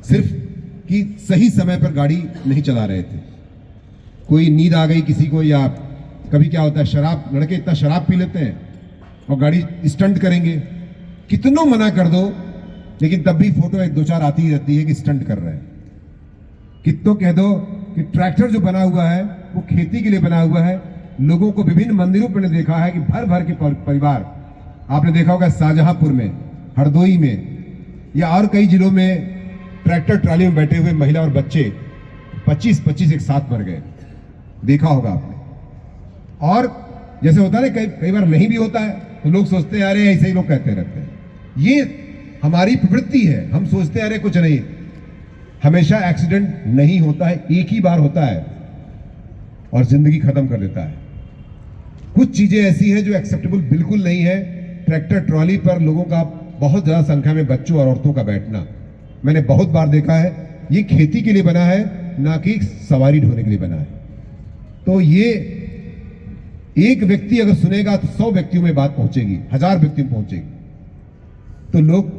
सिर्फ कि सही समय पर गाड़ी नहीं चला रहे थे। कोई नींद आ गई किसी को, या कभी क्या होता है शराब, लड़के इतना शराब पी लेते हैं और गाड़ी स्टंट करेंगे। कितनों मना कर दो लेकिन तब भी फोटो एक दो चार आती ही रहती है कि स्टंट कर रहे हैं। कितनों कह दो कि ट्रैक्टर जो बना हुआ है वो खेती के लिए बना हुआ है। लोगों को विभिन्न मंदिरों पर देखा है कि भर भर के परिवार, आपने देखा होगा शाहजहांपुर में, हरदोई में या और कई जिलों में ट्रैक्टर ट्राली में बैठे हुए महिला और बच्चे 25-25 एक साथ मर गए, देखा होगा आपने। और जैसे होता है ना, कई बार नहीं भी होता है तो लोग सोचते हैं अरे ऐसे ही लोग कहते रहते हैं। ये हमारी प्रवृत्ति है, हम सोचते हैं अरे कुछ नहीं। हमेशा एक्सीडेंट नहीं होता है, एक ही बार होता है और जिंदगी खत्म कर देता है। कुछ चीजें ऐसी हैं जो एक्सेप्टेबल बिल्कुल नहीं है। ट्रैक्टर ट्रॉली पर लोगों का बहुत ज्यादा संख्या में बच्चों और औरतों का बैठना मैंने बहुत बार देखा है। ये खेती के लिए बना है, ना कि सवारी ढोने के लिए बना है। तो ये एक व्यक्ति अगर सुनेगा तो 100 व्यक्तियों में बात पहुंचेगी, 1000 व्यक्तियों में पहुंचेगी। तो लोग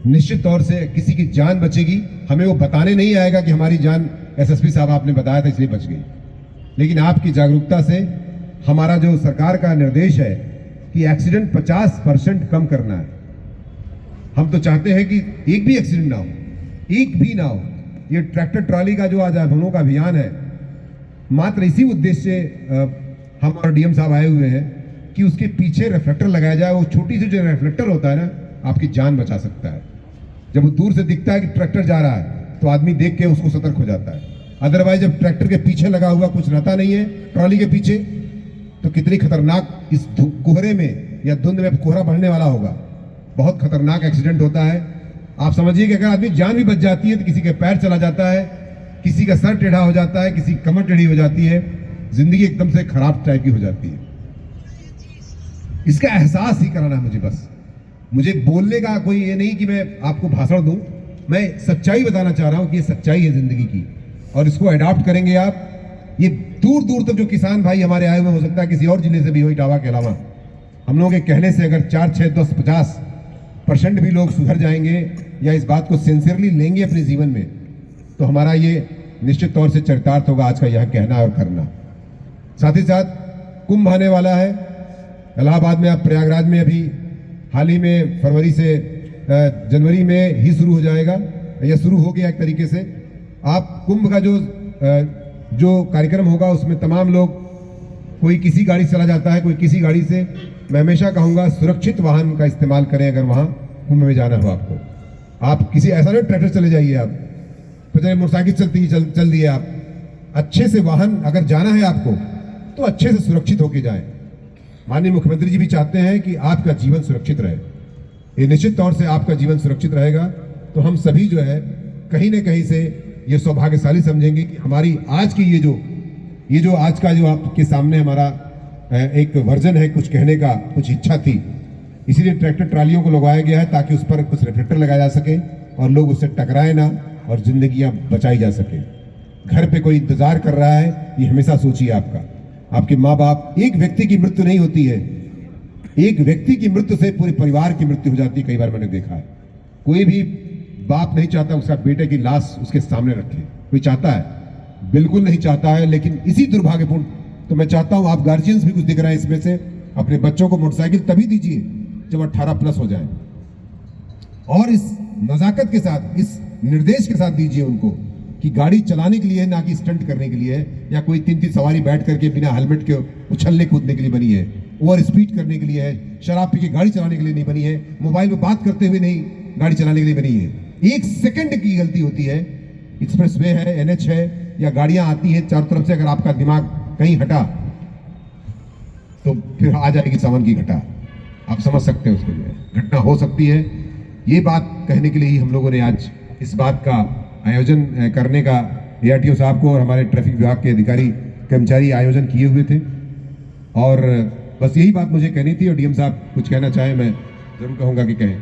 निश्चित तौर से किसी की जान बचेगी। हमें वो बताने नहीं आएगा कि हमारी जान एसएसपी साहब आपने बताया था इसलिए बच गई, लेकिन आपकी जागरूकता से हमारा जो सरकार का निर्देश है कि एक्सीडेंट 50% कम करना है। हम तो चाहते हैं कि एक भी एक्सीडेंट ना हो, एक भी ना हो। ये ट्रैक्टर ट्रॉली का जो आज आंदोलन का अभियान है, मात्र इसी उद्देश्य से हम और डीएम साहब आए हुए हैं कि उसके पीछे रिफ्लेक्टर लगाया जाए। वो छोटी सी जो रिफ्लेक्टर होता है ना, आपकी जान बचा सकता है। जब वो दूर से दिखता है कि ट्रैक्टर जा रहा है तो आदमी देख के उसको सतर्क हो जाता है। अदरवाइज जब ट्रैक्टर के पीछे लगा हुआ कुछ रहता नहीं है ट्रॉली के पीछे, तो कितनी खतरनाक इस कोहरे में या धुंध में कोहरा बढ़ने वाला होगा, बहुत खतरनाक एक्सीडेंट होता है। आप समझिए कि अगर आदमी जान भी बच जाती है तो किसी के पैर चला जाता है, किसी का सर टेढ़ा हो जाता है, किसी की कमर टेढ़ी हो जाती है, जिंदगी एकदम से खराब टाइप की हो जाती है। इसका एहसास ही कराना है मुझे। बस मुझे बोलने का कोई ये नहीं कि मैं आपको भाषण दूं, मैं सच्चाई बताना चाह रहा हूं कि ये सच्चाई है जिंदगी की, और इसको अडॉप्ट करेंगे आप। ये दूर दूर तक जो किसान भाई हमारे आए हुए, हो सकता है किसी और जिले से भी हो, इटावा के अलावा, हम लोगों के कहने से अगर 4, 6, 10, 50% भी लोग सुधर जाएंगे या इस बात को सिंसियरली लेंगे अपने जीवन में, तो हमारा ये निश्चित तौर से चरितार्थ होगा आज का यह कहना और करना। साथ ही साथ कुंभ आने वाला है इलाहाबाद में। अब प्रयागराज में अभी हाल ही में फरवरी से जनवरी में ही शुरू हो जाएगा या शुरू हो गया एक तरीके से। आप कुंभ का जो कार्यक्रम होगा उसमें तमाम लोग, कोई किसी गाड़ी से चला जाता है, कोई किसी गाड़ी से। मैं हमेशा कहूँगा सुरक्षित वाहन का इस्तेमाल करें। अगर वहाँ कुंभ में जाना हो आपको, आप किसी ऐसा नहीं ट्रैक्टर चले जाइए, आप तो मोटरसाइकिल चलती चल दिए। आप अच्छे से वाहन अगर जाना है आपको तो अच्छे से सुरक्षित होके जाएं। माननीय मुख्यमंत्री जी भी चाहते हैं कि आपका जीवन सुरक्षित रहे। ये निश्चित तौर से आपका जीवन सुरक्षित रहेगा तो हम सभी जो है कहीं न कहीं से ये सौभाग्यशाली समझेंगे कि हमारी आज की ये जो आज का जो आपके सामने हमारा एक वर्जन है, कुछ कहने का कुछ इच्छा थी, इसीलिए ट्रैक्टर ट्रालियों को लगवाया गया है ताकि उस पर कुछ रिफ्लेक्टर लगाया जा सके और लोग उससे टकराए ना और जिंदगियां बचाई जा सके। घर पे कोई इंतजार कर रहा है, ये हमेशा सोचिए आपके माँ बाप। एक व्यक्ति की मृत्यु नहीं होती है, एक व्यक्ति की मृत्यु से पूरे परिवार की मृत्यु हो जाती है। कई बार मैंने देखा है, कोई भी बाप नहीं चाहता उसका बेटे की लाश उसके सामने रखे। कोई चाहता है? बिल्कुल नहीं चाहता है। लेकिन इसी दुर्भाग्यपूर्ण, तो मैं चाहता हूं आप गार्जियंस भी कुछ दिख रहे हैं इसमें से, अपने बच्चों को मोटरसाइकिल तभी दीजिए जब 18+ हो जाए, और इस नजाकत के साथ, इस निर्देश के साथ दीजिए उनको कि गाड़ी चलाने के लिए है, ना कि स्टंट करने के लिए है, या कोई 3-3 सवारी बैठ करके बिना हेलमेट के उछलने कूदने के लिए बनी है, ओवर स्पीड करने के लिए है, शराब पी के गाड़ी चलाने के लिए नहीं बनी है, मोबाइल में बात करते हुए नहीं गाड़ी चलाने के लिए बनी है। 1 सेकंड की गलती होती है, एक्सप्रेस वे है, NH है, या गाड़ियां आती हैं चारों तरफ से, अगर आपका दिमाग कहीं हटा तो फिर आ जाएगी सावन की घटा। आप समझ सकते हैं उसको, जो है घटना हो सकती है। ये बात कहने के लिए ही हम लोगों ने आज इस बात का आयोजन करने का ARTO साहब को और हमारे ट्रैफिक विभाग के अधिकारी कर्मचारी आयोजन किए हुए थे। और बस यही बात मुझे कहनी थी, और डीएम साहब कुछ कहना चाहे मैं जरूर कहूँगा कि कहें।